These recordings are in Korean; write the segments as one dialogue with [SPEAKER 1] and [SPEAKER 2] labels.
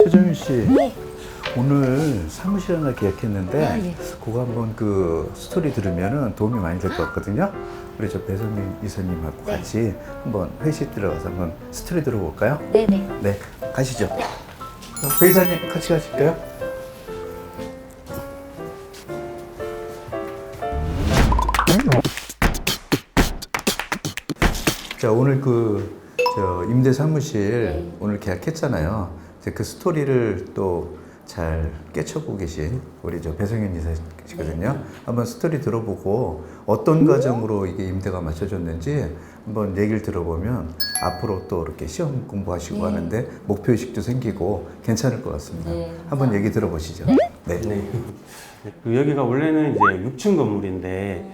[SPEAKER 1] 최정윤 씨,
[SPEAKER 2] 네.
[SPEAKER 1] 오늘 사무실 하나 계약했는데
[SPEAKER 2] 아, 예.
[SPEAKER 1] 그거 한번 그 스토리 들으면 도움이 많이 될 것 같거든요. 우리 저 배성민 이사님하고
[SPEAKER 2] 네.
[SPEAKER 1] 같이 한번 회식 들어가서 한번 스토리 들어볼까요?
[SPEAKER 2] 네네.
[SPEAKER 1] 네, 가시죠. 배 이사님 같이 가실까요? 자, 오늘 저 임대 사무실 오늘 계약했잖아요. 이제 그 스토리를 또 잘 깨쳐보고 계신 우리 저 배성현 이사시거든요. 한번 스토리 들어보고 어떤 과정으로 이게 임대가 맞춰졌는지 한번 얘기를 들어보면 앞으로 또 이렇게 시험 공부하시고 하는데 목표의식도 생기고 괜찮을 것 같습니다.
[SPEAKER 2] 네.
[SPEAKER 1] 한번 얘기 들어보시죠. 네.
[SPEAKER 3] 네. 그 여기가 원래는 이제 6층 건물인데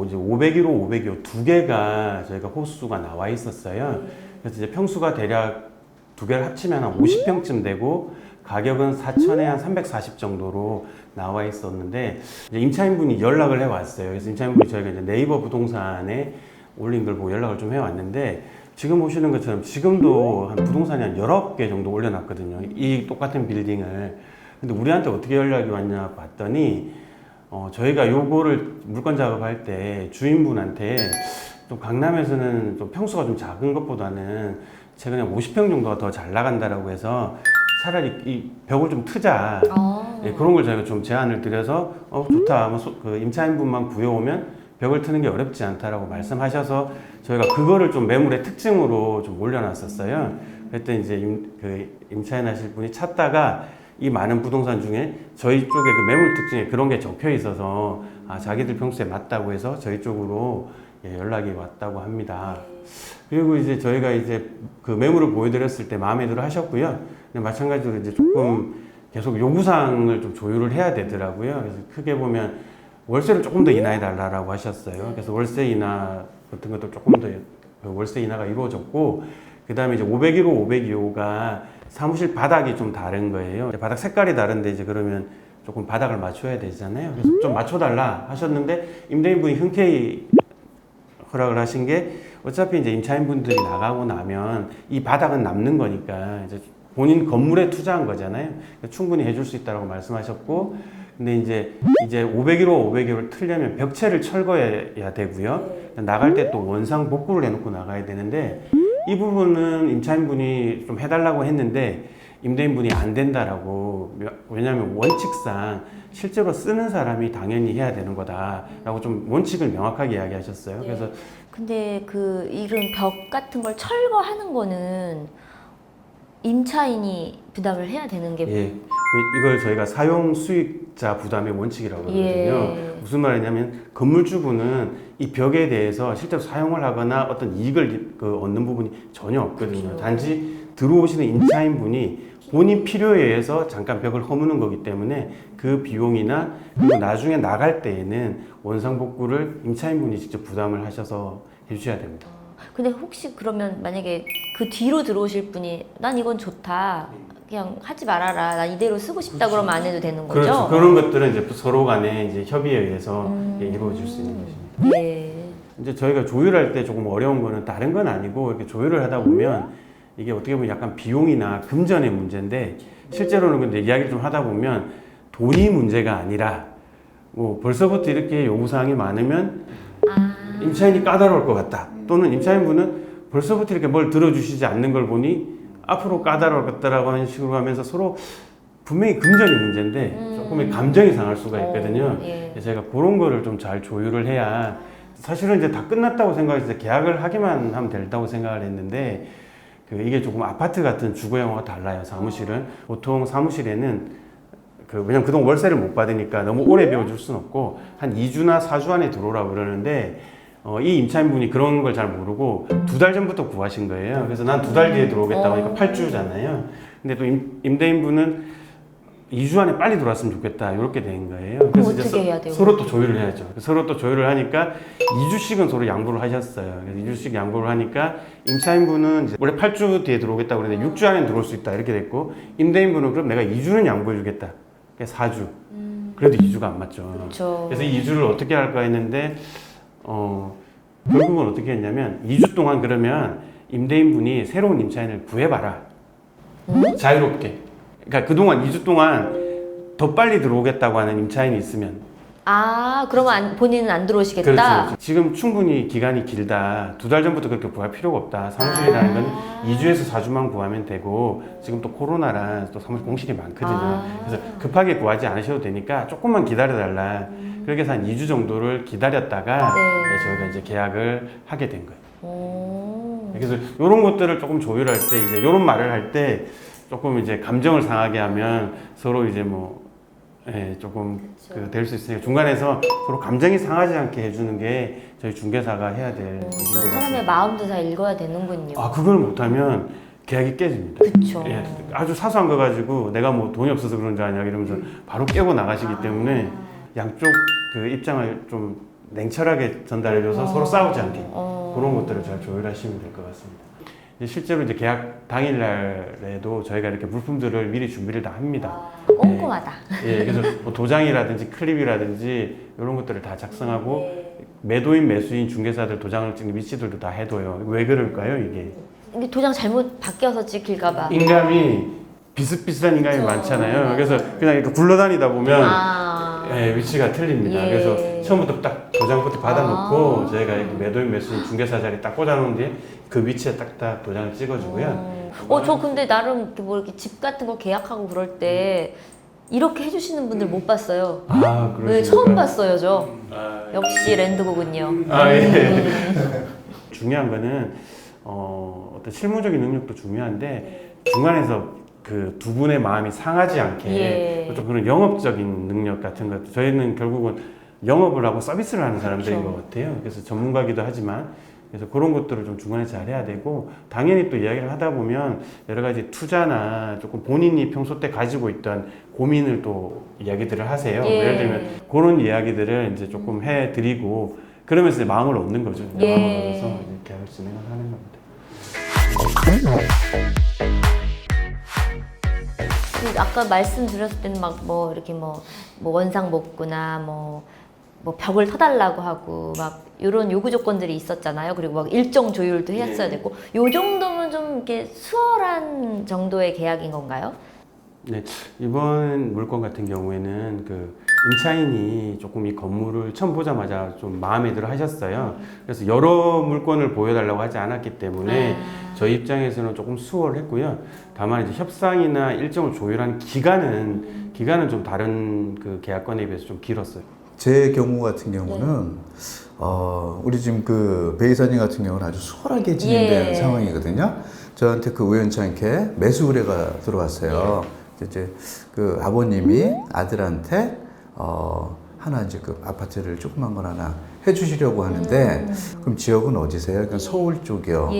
[SPEAKER 3] 이제 501호, 502호 두 개가 저희가 호수가 나와 있었어요. 그래서 이제 평수가 대략 두 개를 합치면 한 50평쯤 되고 가격은 4천에 한 340 정도로 나와 있었는데 이제 임차인분이 연락을 해왔어요. 그래서 임차인분이 저희가 이제 네이버 부동산에 올린 걸 보고 연락을 좀 해왔는데 지금 보시는 것처럼 지금도 한 부동산이 한 19개 정도 올려놨거든요. 이 똑같은 빌딩을. 근데 우리한테 어떻게 연락이 왔냐 봤더니 저희가 요거를 물건 작업할 때 주인분한테 좀 강남에서는 좀 평수가 좀 작은 것보다는 최근에 50평 정도가 더 잘 나간다라고 해서 차라리 이 벽을 좀 트자. 네, 그런 걸 저희가 좀 제안을 드려서 좋다. 그 임차인분만 구해오면 벽을 트는 게 어렵지 않다라고 말씀하셔서 저희가 그거를 좀 매물의 특징으로 좀 올려놨었어요. 그랬더니 이제 임차인 하실 분이 찾다가 이 많은 부동산 중에 저희 쪽에 그 매물 특징에 그런 게 적혀 있어서 자기들 평수에 맞다고 해서 저희 쪽으로 연락이 왔다고 합니다. 그리고 이제 저희가 이제 그 매물을 보여드렸을 때 마음에 들어 하셨고요. 근데 마찬가지로 이제 조금 계속 요구사항을 좀 조율을 해야 되더라고요. 그래서 크게 보면 월세를 조금 더 인하해 달라고 하셨어요. 그래서 월세 인하 같은 것도 조금 더 월세 인하가 이루어졌고, 그 다음에 이제 501호, 502호가 사무실 바닥이 좀 다른 거예요. 바닥 색깔이 다른데 이제 그러면 조금 바닥을 맞춰야 되잖아요. 그래서 좀 맞춰달라 하셨는데 임대인분이 흔쾌히 허락을 하신 게 어차피 이제 임차인분들이 나가고 나면 이 바닥은 남는 거니까 이제 본인 건물에 투자한 거잖아요. 그러니까 충분히 해줄 수 있다고 말씀하셨고, 근데 이제 501호, 502호를 틀려면 벽체를 철거해야 되고요. 나갈 때 또 원상 복구를 해놓고 나가야 되는데 이 부분은 임차인분이 좀 해달라고 했는데 임대인분이 안 된다라고, 왜냐하면 원칙상 실제로 쓰는 사람이 당연히 해야 되는 거다라고 좀 원칙을 명확하게 이야기하셨어요. 그래서
[SPEAKER 2] 근데 이런 벽 같은 걸 철거하는 거는 임차인이 부담을 해야 되는 게
[SPEAKER 3] 이걸 저희가 사용 수익자 부담의 원칙이라고 그러거든요. 무슨 말이냐면 건물주분은 이 벽에 대해서 실제로 사용을 하거나 어떤 이익을 얻는 부분이 전혀 없거든요.
[SPEAKER 2] 그렇죠.
[SPEAKER 3] 단지 들어오시는 임차인분이 본인 필요에 의해서 잠깐 벽을 허무는 거기 때문에 그 비용이나 그리고 나중에 나갈 때에는 원상복구를 임차인분이 직접 부담을 하셔서 해주셔야 됩니다.
[SPEAKER 2] 근데 혹시 그러면 만약에 그 뒤로 들어오실 분이 난 이건 좋다, 그냥 하지 말아라, 난 이대로 쓰고 싶다, 그러면 안 해도 되는 거죠?
[SPEAKER 3] 그렇죠. 그런 것들은 이제 서로 간에 이제 협의에 의해서 이루어질 수 있는 것입니다.
[SPEAKER 2] 예.
[SPEAKER 3] 이제 저희가 조율할 때 조금 어려운 거는 다른 건 아니고 이렇게 조율을 하다 보면 이게 어떻게 보면 약간 비용이나 금전의 문제인데 실제로는 근데 이야기를 좀 하다 보면 돈이 문제가 아니라 뭐 벌써부터 이렇게 요구사항이 많으면 임차인이 까다로울 것 같다. 또는 임차인분은 벌써부터 이렇게 뭘 들어주시지 않는 걸 보니 앞으로 까다로울 것 같다라고 하는 식으로 하면서 서로 분명히 금전이 문제인데 조금 감정이 상할 수가 있거든요.
[SPEAKER 2] 예.
[SPEAKER 3] 제가 그런 거를 좀 잘 조율을 해야, 사실은 이제 다 끝났다고 생각해서 계약을 하기만 하면 된다고 생각을 했는데 이게 조금 아파트 같은 주거형과 달라요. 사무실은 보통 사무실에는 왜냐면 그동안 월세를 못 받으니까 너무 오래 비워줄 수는 없고 한 2주나 4주 안에 들어오라고 그러는데 이 임차인분이 그런 걸 잘 모르고 2달 전부터 구하신 거예요. 그래서 난 2달 뒤에 들어오겠다고 하니까 8주잖아요. 근데 또 임대인분은 2주 안에 빨리 들어왔으면 좋겠다, 이렇게 된 거예요. 그래서
[SPEAKER 2] 어떻게 해야 돼요?
[SPEAKER 3] 서로 또 조율을 해야죠. 서로 또 조율을 하니까 2주씩은 서로 양보를 하셨어요. 그래서 2주씩 양보를 하니까 임차인분은 이제 원래 8주 뒤에 들어오겠다고 그랬는데 6주 안에 들어올 수 있다, 이렇게 됐고, 임대인분은 그럼 내가 2주는 양보해 주겠다. 그래서 4주. 그래도 2주가 안 맞죠.
[SPEAKER 2] 그렇죠.
[SPEAKER 3] 그래서 이 2주를 어떻게 할까 했는데 결국은 어떻게 했냐면 2주 동안 그러면 임대인분이 새로운 임차인을 구해봐라. 자유롭게. 그러니까 그동안 2주 동안 더 빨리 들어오겠다고 하는 임차인이 있으면
[SPEAKER 2] 아, 그러면 본인은 안 들어오시겠다?
[SPEAKER 3] 그렇죠. 지금 충분히 기간이 길다. 2달 전부터 그렇게 구할 필요가 없다. 사무실이라는 건 2주에서 4주만 구하면 되고 지금 또 코로나라 또 사무실 공실이 많거든요. 그래서 급하게 구하지 않으셔도 되니까 조금만 기다려달라. 그렇게 해서 한 2주 정도를 기다렸다가 저희가 이제 계약을 하게 된 거예요. 그래서 이런 것들을 조금 조율할 때 이제 이런 말을 할 때 조금 이제 감정을 상하게 하면 서로 이제 뭐 조금 될 수 있으니까 중간에서 서로 감정이 상하지 않게 해주는 게 저희 중개사가 해야 될 일인 것 같습니다.
[SPEAKER 2] 사람의 마음도 다 읽어야 되는군요.
[SPEAKER 3] 아, 그걸 못하면 계약이 깨집니다.
[SPEAKER 2] 그쵸.
[SPEAKER 3] 예, 아주 사소한 거 가지고 내가 뭐 돈이 없어서 그런 줄 아냐 이러면서 바로 깨고 나가시기 때문에 양쪽 그 입장을 좀 냉철하게 전달해줘서 서로 싸우지 않게 그런 것들을 잘 조율하시면 될 것 같습니다. 이제 실제로 이제 계약 당일날에도 저희가 이렇게 물품들을 미리 준비를 다 합니다.
[SPEAKER 2] 꼼꼼하다.
[SPEAKER 3] 예, 그래서 뭐 도장이라든지 클립이라든지 이런 것들을 다 작성하고 매도인, 매수인, 중개사들 도장을 찍는 위치들도 다 해둬요. 왜 그럴까요, 이게?
[SPEAKER 2] 이게 도장 잘못 바뀌어서 찍힐까봐.
[SPEAKER 3] 인감이 비슷비슷한 인감이 많잖아요. 그래서 그냥 이렇게 굴러다니다 보면 위치가 틀립니다.
[SPEAKER 2] 예.
[SPEAKER 3] 그래서 처음부터 딱 도장부터 받아놓고 저희가 이렇게 매도인, 매수인, 중개사 자리 딱 꽂아놓은 뒤에 그 위치에 딱딱 도장을 찍어주고요.
[SPEAKER 2] 저 근데 나름 이렇게 뭐 이렇게 집 같은 거 계약하고 그럴 때 이렇게 해주시는 분들 못 봤어요.
[SPEAKER 3] 아,
[SPEAKER 2] 네, 처음 봤어요, 저. 역시 랜드고군요.
[SPEAKER 3] 중요한 거는 어떤 실무적인 능력도 중요한데 중간에서 그 두 분의 마음이 상하지 않게 좀 그런 영업적인 능력 같은 것 저희는 결국은 영업을 하고 서비스를 하는 사람들인 것 같아요. 그래서 전문가기도 하지만 그래서 그런 것들을 좀 중간에 잘 해야 되고 당연히 또 이야기를 하다 보면 여러 가지 투자나 조금 본인이 평소 때 가지고 있던 고민을 또 이야기들을 하세요. 예를 들면 그런 이야기들을 이제 조금 해드리고 그러면서 이제 마음을 얻는 거죠. 마음을 얻어서 이제 계약을 진행을 하는 겁니다.
[SPEAKER 2] 아까 말씀드렸을 때는 막 뭐 이렇게 뭐 원상 복구나 뭐 벽을 터달라고 하고 막 이런 요구 조건들이 있었잖아요. 그리고 막 일정 조율도 했어야 되고 요 정도면 좀 이렇게 수월한 정도의 계약인 건가요?
[SPEAKER 3] 네, 이번 물건 같은 경우에는 그 임차인이 조금 이 건물을 처음 보자마자 좀 마음에 들어 하셨어요. 그래서 여러 물건을 보여달라고 하지 않았기 때문에 저희 입장에서는 조금 수월했고요. 다만 이제 협상이나 일정을 조율하는 기간은 좀 다른 그 계약건에 비해서 좀 길었어요.
[SPEAKER 1] 제 경우 같은 경우는 우리 지금 그 베이사님 같은 경우는 아주 수월하게 진행된 상황이거든요. 저한테 그 우연찮게 매수 의뢰가 들어왔어요. 이제 그 아버님이 아들한테 하나 이제 그 아파트를 조그만 걸 하나 해주시려고 하는데 그럼 지역은 어디세요? 그러니까 서울 쪽이요.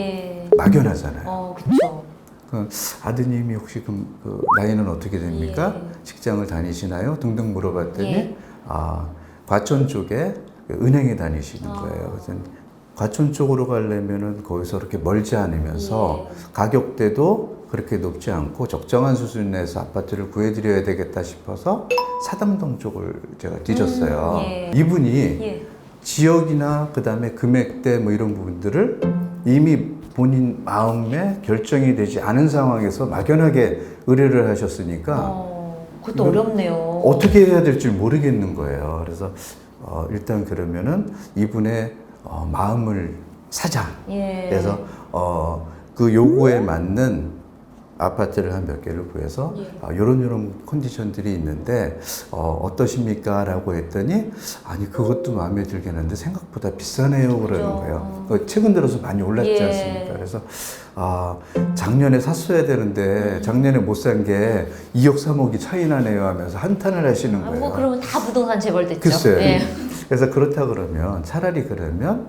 [SPEAKER 1] 막연하잖아요.
[SPEAKER 2] 그렇죠.
[SPEAKER 1] 그 아드님이 혹시 그 나이는 어떻게 됩니까? 직장을 다니시나요? 등등 물어봤더니 과천 쪽에 은행에 다니시는 거예요. 그래서 과천 쪽으로 가려면은 거기서 그렇게 멀지 않으면서 가격대도 그렇게 높지 않고 적정한 수준에서 아파트를 구해드려야 되겠다 싶어서 사당동 쪽을 제가 뒤졌어요. 이분이 지역이나 그 다음에 금액대 뭐 이런 부분들을 이미 본인 마음에 결정이 되지 않은 상황에서 막연하게 의뢰를 하셨으니까
[SPEAKER 2] 그것도 어렵네요.
[SPEAKER 1] 어떻게 해야 될지 모르겠는 거예요. 그래서 일단 그러면은 이분의 마음을 사자. 그래서 그 요구에 맞는 아파트를 한 몇 개를 구해서 요런 컨디션들이 있는데 어떠십니까? 라고 했더니 아니 그것도 마음에 들겠는데 생각보다 비싸네요 그러는 거예요. 최근 들어서 많이 올랐지 않습니까? 그래서 작년에 샀어야 되는데 작년에 못 산 게 2억 3억이 차이 나네요 하면서 한탄을 하시는 거예요.
[SPEAKER 2] 뭐 그러면 다 부동산 재벌됐죠.
[SPEAKER 1] 글쎄요. 그래서 그렇다 그러면 차라리 그러면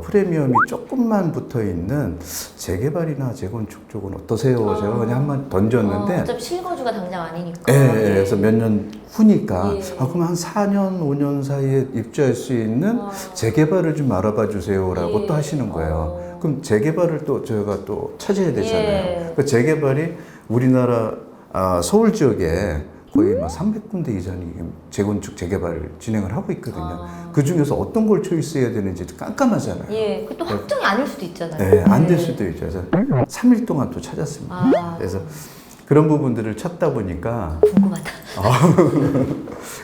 [SPEAKER 1] 프리미엄이 조금만 붙어 있는 재개발이나 재건축 쪽은 어떠세요? 제가 그냥 한번 던졌는데
[SPEAKER 2] 어차피 실거주가 당장 아니니까.
[SPEAKER 1] 그래서 몇 년 후니까 그럼 한 4년, 5년 사이에 입주할 수 있는 재개발을 좀 알아봐 주세요라고 또 하시는 거예요. 그럼 재개발을 또 저희가 또 찾아야 되잖아요. 그 재개발이 우리나라 서울 지역에 거의 막 300군데 이상이 재건축, 재개발을 진행을 하고 있거든요. 그 중에서 어떤 걸 초이스해야 되는지 깜깜하잖아요.
[SPEAKER 2] 그것도 확정이 아닐 수도 있잖아요.
[SPEAKER 1] 네, 안 될 수도 있죠. 그래서 3일 동안 또 찾았습니다. 그래서 그런 부분들을 찾다 보니까
[SPEAKER 2] 궁금하다.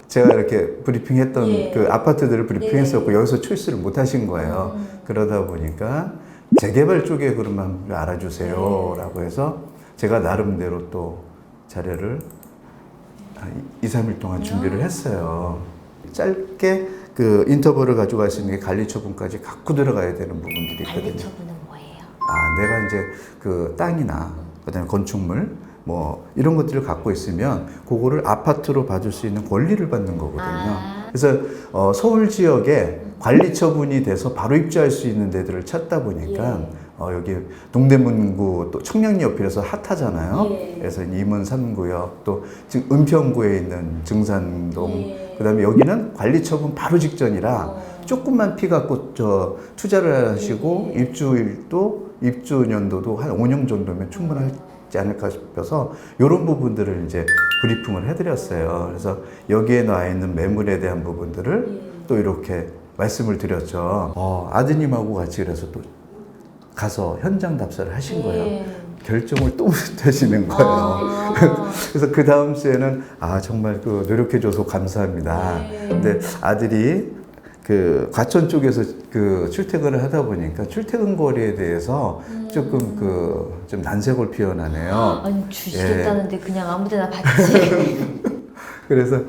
[SPEAKER 1] 제가 이렇게 브리핑했던
[SPEAKER 2] 예.
[SPEAKER 1] 그 아파트들을 브리핑했었고
[SPEAKER 2] 네.
[SPEAKER 1] 여기서 초이스를 못 하신 거예요. 그러다 보니까 재개발 쪽에 그러면 알아주세요 라고 해서 제가 나름대로 또 자료를 한 2, 3일 동안 준비를 했어요. 짧게 그 인터벌을 가져갈 수 있는 게 관리 처분까지 갖고 들어가야 되는 부분들이
[SPEAKER 2] 관리
[SPEAKER 1] 있거든요.
[SPEAKER 2] 처분은 뭐예요?
[SPEAKER 1] 내가 이제 그 땅이나 그다음에 건축물 뭐 이런 것들을 갖고 있으면 그거를 아파트로 받을 수 있는 권리를 받는 거거든요. 그래서 서울 지역에 관리 처분이 돼서 바로 입주할 수 있는 데들을 찾다 보니까 여기 동대문구 또 청량리어필에서 핫하잖아요. 그래서 이문 3구역 또 지금 은평구에 있는 증산동 그다음에 여기는 관리 처분 바로 직전이라 조금만 피 갖고 투자를 하시고 입주일도 입주 연도도 한 5년 정도면 충분하지 않을까 싶어서 이런 부분들을 이제 브리핑을 해드렸어요. 그래서 여기에 나와 있는 매물에 대한 부분들을 또 이렇게 말씀을 드렸죠. 아드님하고 같이 그래서 또 가서 현장 답사를 하신 거예요. 결정을 또 못하시는 거예요. 그래서 그 다음 주에는 정말 그 노력해줘서 감사합니다. 근데 아들이 그 과천 쪽에서 그 출퇴근을 하다 보니까 출퇴근 거리에 대해서 조금 그 좀 난색을 피워나네요.
[SPEAKER 2] 아니 주시겠다는데 그냥 아무데나 받지.
[SPEAKER 1] 그래서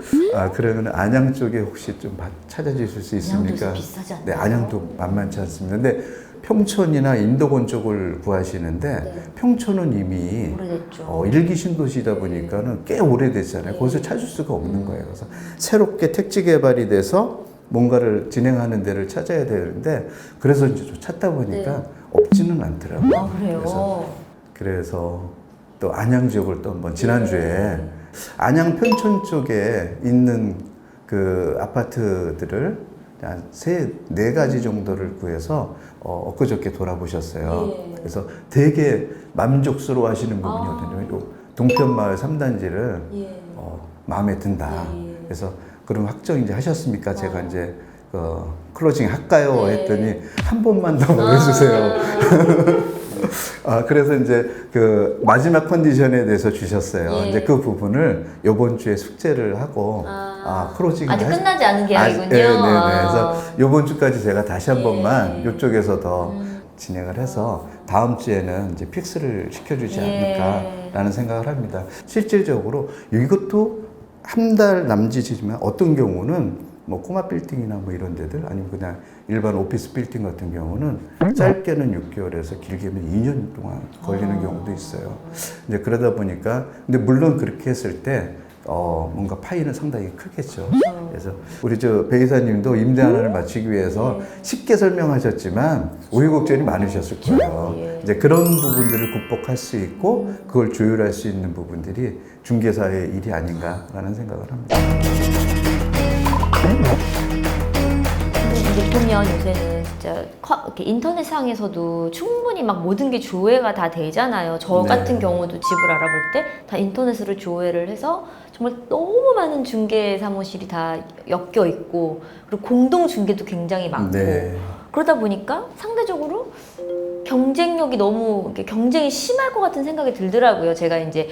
[SPEAKER 1] 그러면 안양 쪽에 혹시 좀 찾아주실 수 있습니까?
[SPEAKER 2] 안양도 비싸지 않나요?
[SPEAKER 1] 네, 안양도 만만치 않습니다. 근데 평촌이나 인도권 쪽을 구하시는데 평촌은 이미
[SPEAKER 2] 오래됐죠.
[SPEAKER 1] 일기 신도시다 보니까는 꽤 오래됐잖아요. 거기서 찾을 수가 없는 거예요. 그래서 새롭게 택지 개발이 돼서 뭔가를 진행하는 데를 찾아야 되는데 그래서 이제 좀 찾다 보니까 없지는 않더라고요.
[SPEAKER 2] 그래요?
[SPEAKER 1] 그래서 또 안양 지역을 또 한번 지난주에 안양 편촌 쪽에 있는 그 아파트들을 한 네 가지 정도를 구해서 엊그저께 돌아보셨어요. 그래서 되게 만족스러워 하시는 부분이거든요. 요 동편마을 3단지를 마음에 든다. 그래서 그럼 확정 이제 하셨습니까? 제가 이제 클로징 할까요? 했더니 한 번만 더 보여주세요. 그래서 이제 그 마지막 컨디션에 대해서 주셨어요. 이제 그 부분을 이번 주에 숙제를 하고 클로징
[SPEAKER 2] 아직 끝나지 않은 계약이군요.
[SPEAKER 1] 네. 그래서 이번 주까지 제가 다시 한 번만 이쪽에서 더 진행을 해서 다음 주에는 이제 픽스를 시켜주지 않을까라는 생각을 합니다. 실질적으로 이것도 한 달 남짓이지만 어떤 경우는 뭐 꼬마 빌딩이나 뭐 이런 데들 아니면 그냥 일반 오피스 빌딩 같은 경우는 짧게는 6개월에서 길게는 2년 동안 걸리는 경우도 있어요. 이제 그러다 보니까 근데 물론 그렇게 했을 때 뭔가 파이는 상당히 크겠죠. 그래서 우리 배 이사님도 임대 하나를 맞추기 위해서 쉽게 설명하셨지만 우여곡절이 많으셨을 거예요. 이제 그런 부분들을 극복할 수 있고 그걸 조율할 수 있는 부분들이 중개사의 일이 아닌가라는 생각을 합니다.
[SPEAKER 2] 근데 이제 보면 요새는 진짜 이렇게 인터넷상에서도 충분히 막 모든 게 조회가 다 되잖아요. 저 같은 경우도 집을 알아볼 때 다 인터넷으로 조회를 해서 정말 너무 많은 중개 사무실이 다 엮여 있고 그리고 공동 중개도 굉장히 많고 그러다 보니까 상대적으로 경쟁력이 너무 경쟁이 심할 것 같은 생각이 들더라고요. 제가 이제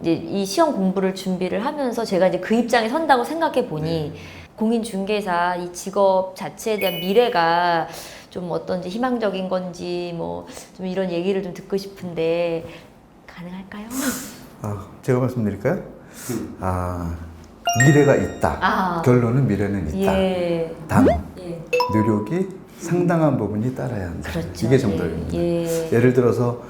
[SPEAKER 2] 이 시험 공부를 준비를 하면서 제가 이제 그 입장에 선다고 생각해 보니 공인중개사 이 직업 자체에 대한 미래가 좀 어떤지 희망적인 건지 뭐 좀 이런 얘기를 좀 듣고 싶은데 가능할까요?
[SPEAKER 1] 제가 말씀드릴까요? 미래가 있다. 결론은 미래는 있다. 단 노력이 상당한 부분이 따라야 한다.
[SPEAKER 2] 그렇죠.
[SPEAKER 1] 이게 정답입니다. 예를 들어서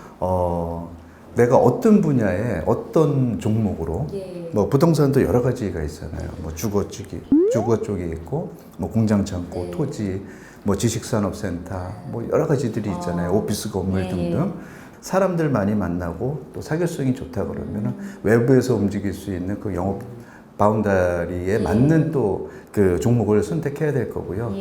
[SPEAKER 1] 내가 어떤 분야에 어떤 종목으로 뭐 부동산도 여러 가지가 있잖아요. 뭐 주거 쪽이 있고 뭐 공장 창고, 토지, 뭐 지식산업센터 뭐 여러 가지들이 있잖아요. 오피스 건물 등등. 사람들 많이 만나고 또 사교성이 좋다 그러면은 외부에서 움직일 수 있는 그 영업 바운다리에 맞는 또 그 종목을 선택해야 될 거고요.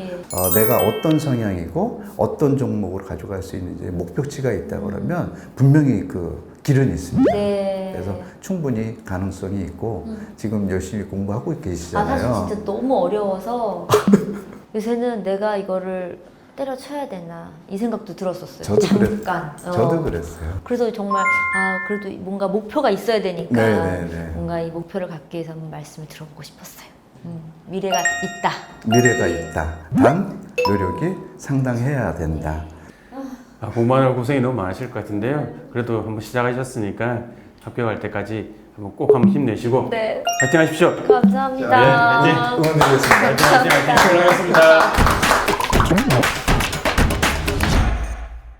[SPEAKER 1] 내가 어떤 성향이고 어떤 종목으로 가져갈 수 있는지 목표치가 있다 그러면 분명히 그 길은 있습니다. 그래서 충분히 가능성이 있고 지금 열심히 공부하고 계시잖아요.
[SPEAKER 2] 사실 진짜 너무 어려워서 요새는 내가 이거를 때려쳐야 되나 이 생각도 들었었어요.
[SPEAKER 1] 저도
[SPEAKER 2] 잠깐.
[SPEAKER 1] 저도 그랬어요.
[SPEAKER 2] 그래서 정말 그래도 뭔가 목표가 있어야 되니까
[SPEAKER 1] 네네네.
[SPEAKER 2] 뭔가 이 목표를 갖기 위해서 한번 말씀을 들어보고 싶었어요. 미래가 있다.
[SPEAKER 1] 미래가 있다. 단 노력이 상당해야 된다.
[SPEAKER 3] 공부하느라 고생이 너무 많으실 것 같은데요. 그래도 한번 시작하셨으니까 합격할 때까지 한번 힘내시고
[SPEAKER 2] 네.
[SPEAKER 3] 파이팅 하십시오.
[SPEAKER 2] 감사합니다.
[SPEAKER 3] 네,
[SPEAKER 1] 응원드리겠습니다.
[SPEAKER 3] 파이팅 하십시오. 수고하셨습니다.